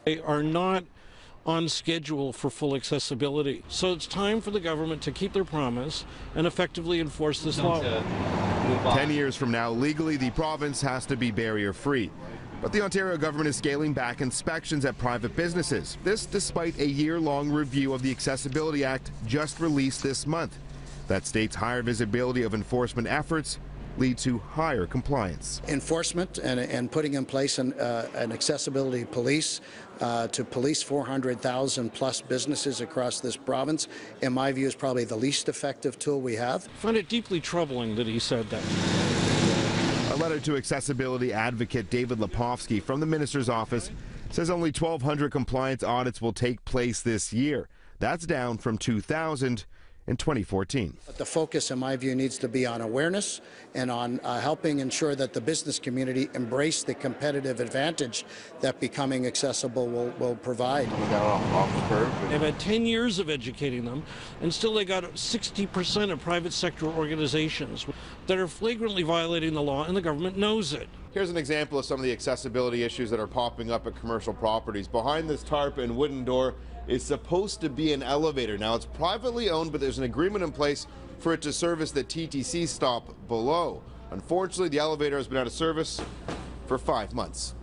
They are not on schedule for full accessibility. So it's time for the government to keep their promise and effectively enforce this law. 10 years from now, legally, the province has to be barrier-free. But the Ontario government is scaling back inspections at private businesses. This despite a year-long review of the Accessibility Act just released this month. That states higher visibility of enforcement efforts lead to higher compliance. Enforcement and putting in place an accessibility police to police 400,000 plus businesses across this province, in my view, is probably the least effective tool we have. I find it deeply troubling that he said that. A letter to accessibility advocate David Lepofsky from the minister's office says only 1,200 compliance audits will take place this year. That's down from 2,000 in 2014. But the focus, in my view, needs to be on awareness and on helping ensure that the business community embrace the competitive advantage that becoming accessible will provide. They've had 10 years of educating them, and still they got 60% of private sector organizations that are flagrantly violating the law, and the government knows it. Here's an example of some of the accessibility issues that are popping up at commercial properties. Behind this tarp and wooden door is supposed to be an elevator. Now, it's privately owned, but there's an agreement in place for it to service the TTC stop below. Unfortunately, the elevator has been out of service for 5 months.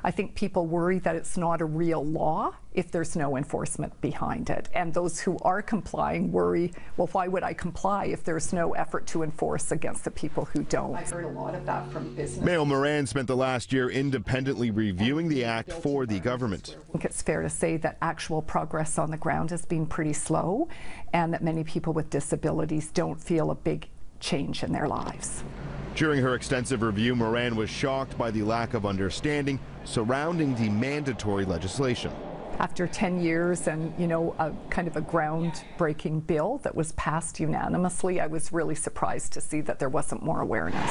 I think people worry that it's not a real law if there's no enforcement behind it. And those who are complying worry, well, why would I comply if there's no effort to enforce against the people who don't? I've heard a lot of that from business. Mayor Moran spent the last year independently reviewing the act for the government. I think it's fair to say that actual progress on the ground has been pretty slow, and that many people with disabilities don't feel a big change in their lives. During her extensive review, Moran was shocked by the lack of understanding surrounding the mandatory legislation. After 10 years and, a kind of a groundbreaking bill that was passed unanimously, I was really surprised to see that there wasn't more awareness.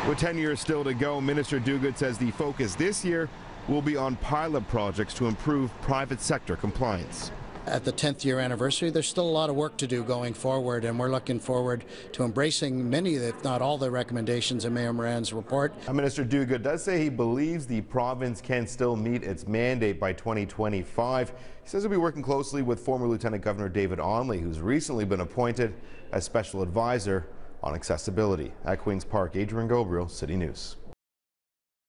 With 10 years still to go, Minister Duguid says the focus this year will be on pilot projects to improve private sector compliance. At the 10th year anniversary, there's still a lot of work to do going forward, and we're looking forward to embracing many, if not all, the recommendations in Mayor Moran's report. Minister Duguid does say he believes the province can still meet its mandate by 2025. He says he'll be working closely with former Lieutenant Governor David Onley, who's recently been appointed as Special Advisor on Accessibility. At Queen's Park, Adrian Gabriel, City News.